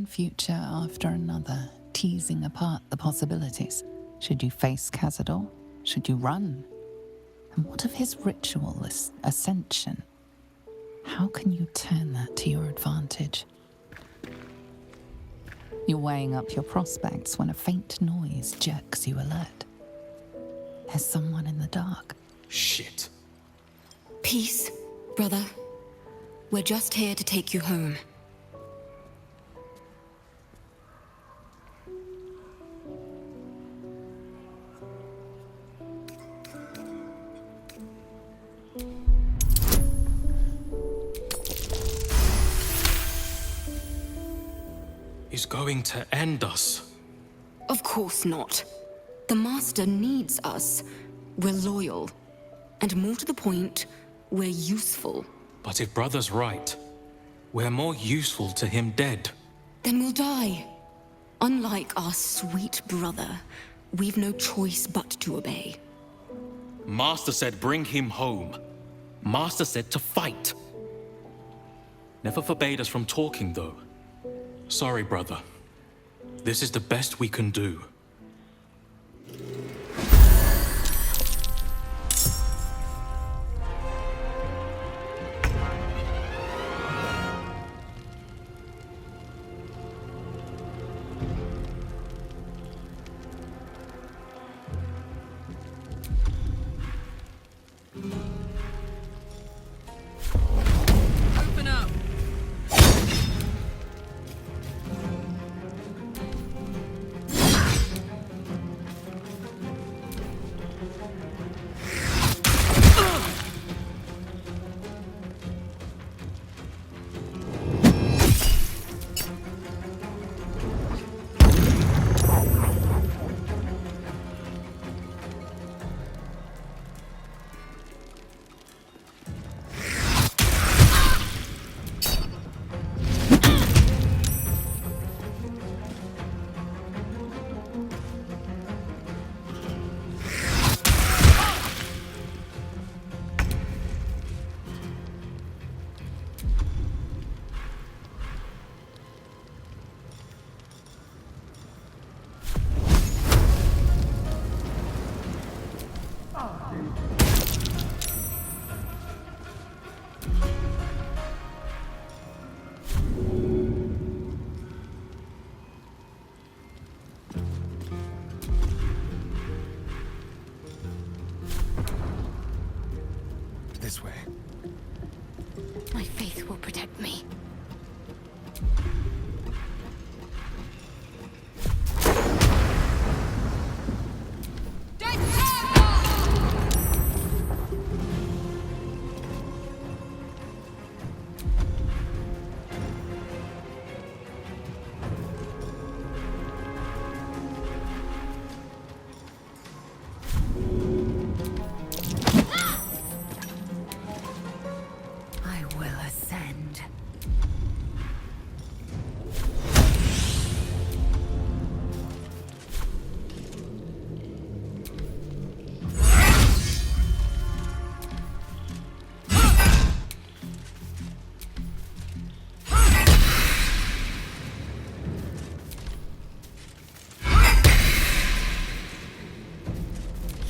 future after another, teasing apart the possibilities. Should you face Cazador? Should you run? And what of his ritual ascension? How can you turn that to your advantage? You're weighing up your prospects when a faint noise jerks you alert. There's someone in the dark. Shit. Peace, brother. We're just here to take you home. He's going to end us. Of course not. The Master needs us. We're loyal. And more to the point, we're useful. But if Brother's right, we're more useful to him dead. Then we'll die. Unlike our sweet brother, we've no choice but to obey. Master said bring him home. Master said to fight. Never forbade us from talking, though. Sorry, brother. This is the best we can do. Open up! This way. My faith will protect me. I will ascend.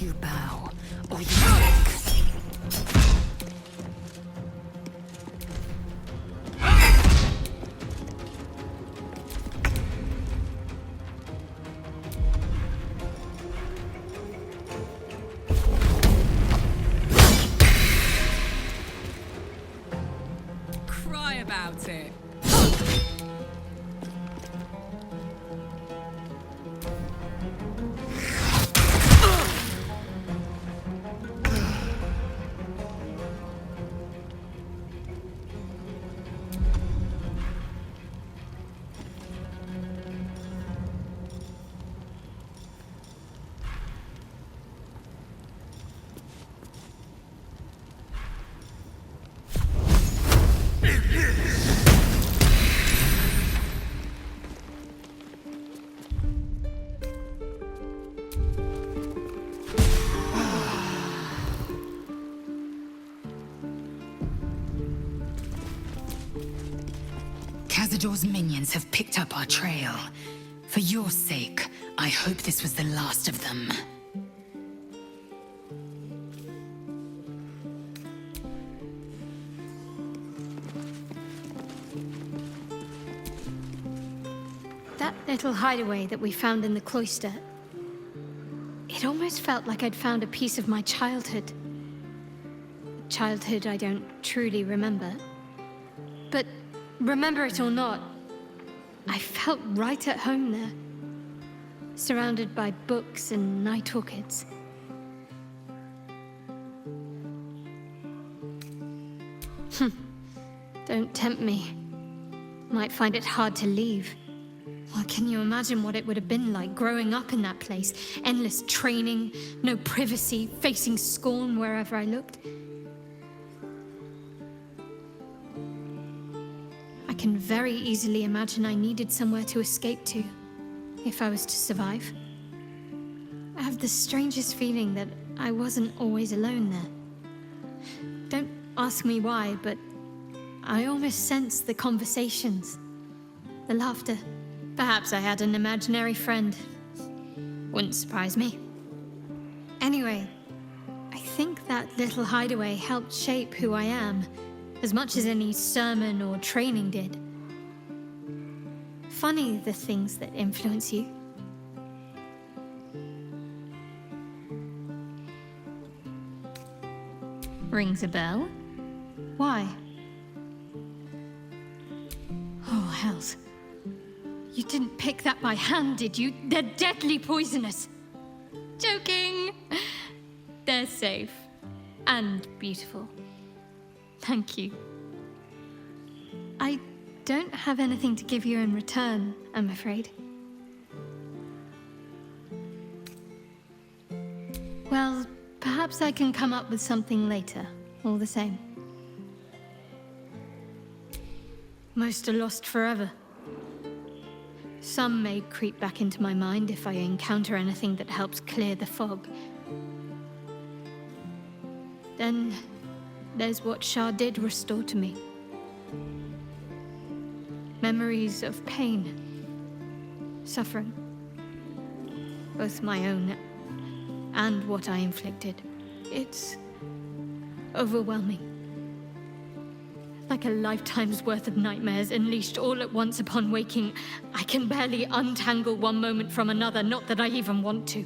You bow, or you break. Cry about it. Cazador's minions have picked up our trail. For your sake, I hope this was the last of them. That little hideaway that we found in the cloister, it almost felt like I'd found a piece of my childhood. Childhood I don't truly remember. But remember it or not, I felt right at home there. Surrounded by books and night orchids. Don't tempt me. Might find it hard to leave. Well, can you imagine what it would have been like growing up in that place? Endless training, no privacy, facing scorn wherever I looked. I can very easily imagine I needed somewhere to escape to, if I was to survive. I have the strangest feeling that I wasn't always alone there. Don't ask me why, but I almost sensed the conversations, the laughter. Perhaps I had an imaginary friend. Wouldn't surprise me. Anyway, I think that little hideaway helped shape who I am, as much as any sermon or training did. Funny the things that influence you. Rings a bell? Why? Oh, hells. You didn't pick that by hand, did you? They're deadly poisonous. Joking. They're safe. And beautiful. Thank you. I don't have anything to give you in return, I'm afraid. Well, perhaps I can come up with something later, all the same. Most are lost forever. Some may creep back into my mind if I encounter anything that helps clear the fog. Then there's what Shah did restore to me. Memories of pain, suffering, both my own and what I inflicted. It's overwhelming. Like a lifetime's worth of nightmares unleashed all at once upon waking. I can barely untangle one moment from another, not that I even want to.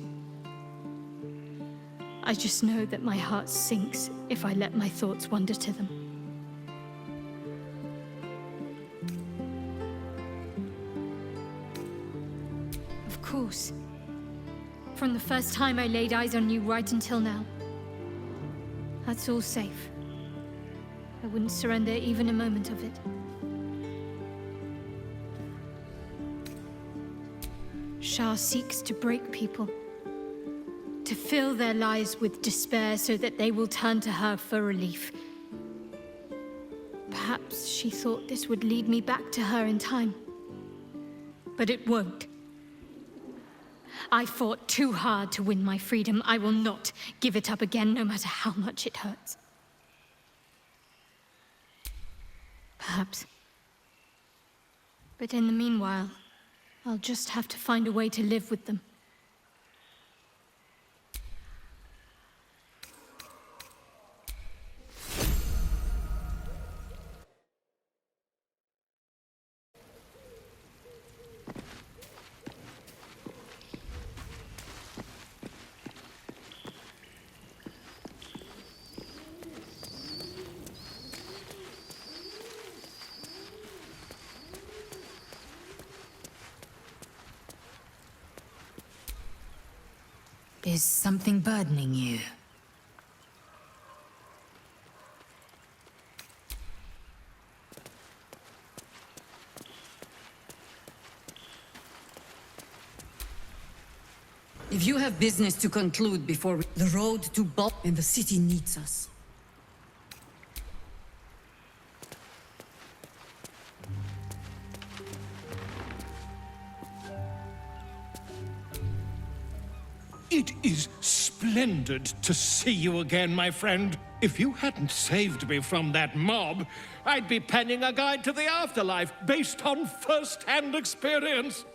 I just know that my heart sinks if I let my thoughts wander to them. Of course. From the first time I laid eyes on you right until now. That's all safe. I wouldn't surrender even a moment of it. Shah seeks to break people, to fill their lives with despair so that they will turn to her for relief. Perhaps she thought this would lead me back to her in time. But it won't. I fought too hard to win my freedom. I will not give it up again, no matter how much it hurts. Perhaps. But in the meanwhile, I'll just have to find a way to live with them. Is something burdening you? If you have business to conclude before the road to Baldur and the city needs us. It is splendid to see you again, my friend. If you hadn't saved me from that mob, I'd be penning a guide to the afterlife based on first-hand experience.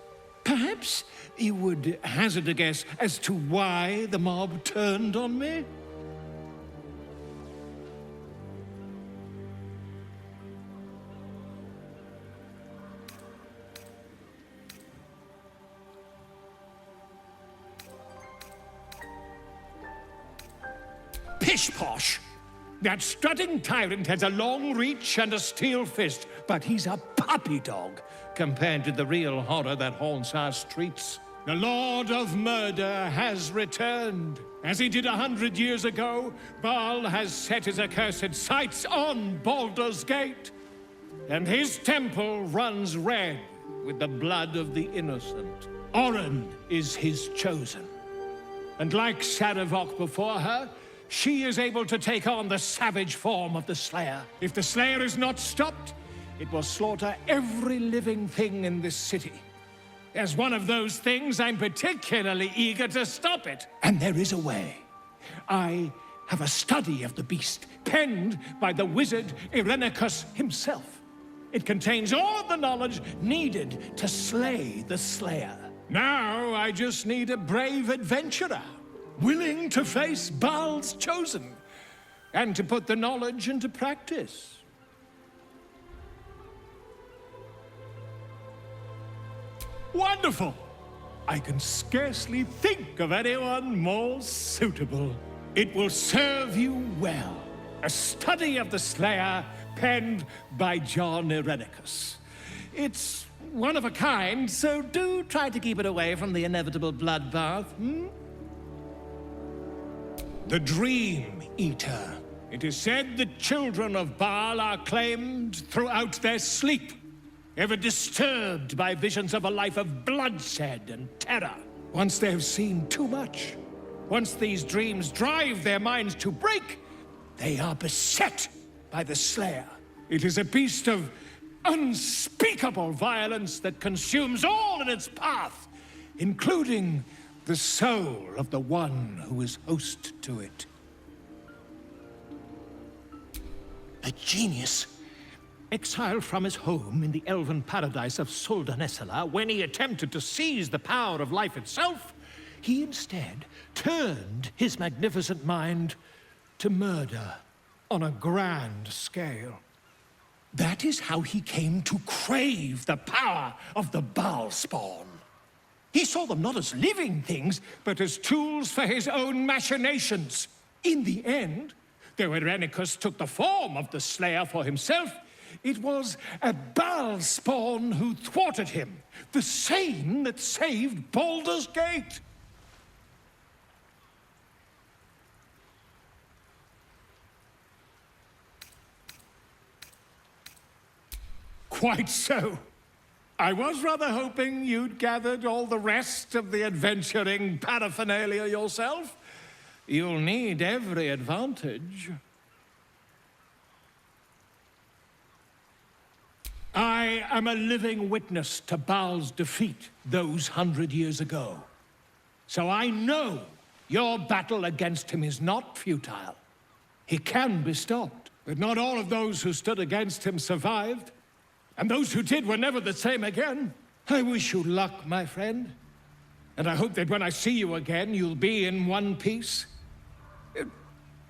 Perhaps you would hazard a guess as to why the mob turned on me? Pish-posh! That strutting tyrant has a long reach and a steel fist, but he's a puppy dog compared to the real horror that haunts our streets. The Lord of Murder has returned. As he did 100 years ago, Baal has set his accursed sights on Baldur's Gate. And his temple runs red with the blood of the innocent. Oren is his chosen. And like Sarevok before her, she is able to take on the savage form of the Slayer. If the Slayer is not stopped, it will slaughter every living thing in this city. As one of those things, I'm particularly eager to stop it. And there is a way. I have a study of the beast, penned by the wizard Irenicus himself. It contains all the knowledge needed to slay the Slayer. Now I just need a brave adventurer, willing to face Baal's chosen, and to put the knowledge into practice. Wonderful! I can scarcely think of anyone more suitable. It will serve you well. A study of the Slayer, penned by John Irenicus. It's one of a kind, so do try to keep it away from the inevitable bloodbath, The Dream Eater. It is said the children of Baal are claimed throughout their sleep, ever disturbed by visions of a life of bloodshed and terror. Once they have seen too much, once these dreams drive their minds to break, they are beset by the Slayer. It is a beast of unspeakable violence that consumes all in its path, including the soul of the one who is host to it. A genius, exiled from his home in the elven paradise of Soldanessala, when he attempted to seize the power of life itself, he instead turned his magnificent mind to murder on a grand scale. That is how he came to crave the power of the Baal spawn. He saw them not as living things, but as tools for his own machinations. In the end, though Irenicus took the form of the Slayer for himself, it was a Baal spawn who thwarted him, the same that saved Baldur's Gate. Quite so. I was rather hoping you'd gathered all the rest of the adventuring paraphernalia yourself. You'll need every advantage. I am a living witness to Baal's defeat those 100 years ago. So I know your battle against him is not futile. He can be stopped, but not all of those who stood against him survived. And those who did were never the same again. I wish you luck, my friend. And I hope that when I see you again, you'll be in one piece.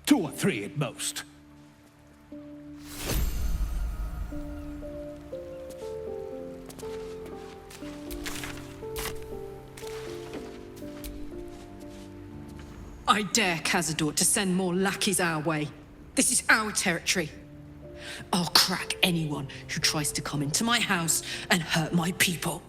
2 or 3 at most. I dare Cazador to send more lackeys our way. This is our territory. I'll crack anyone who tries to come into my house and hurt my people.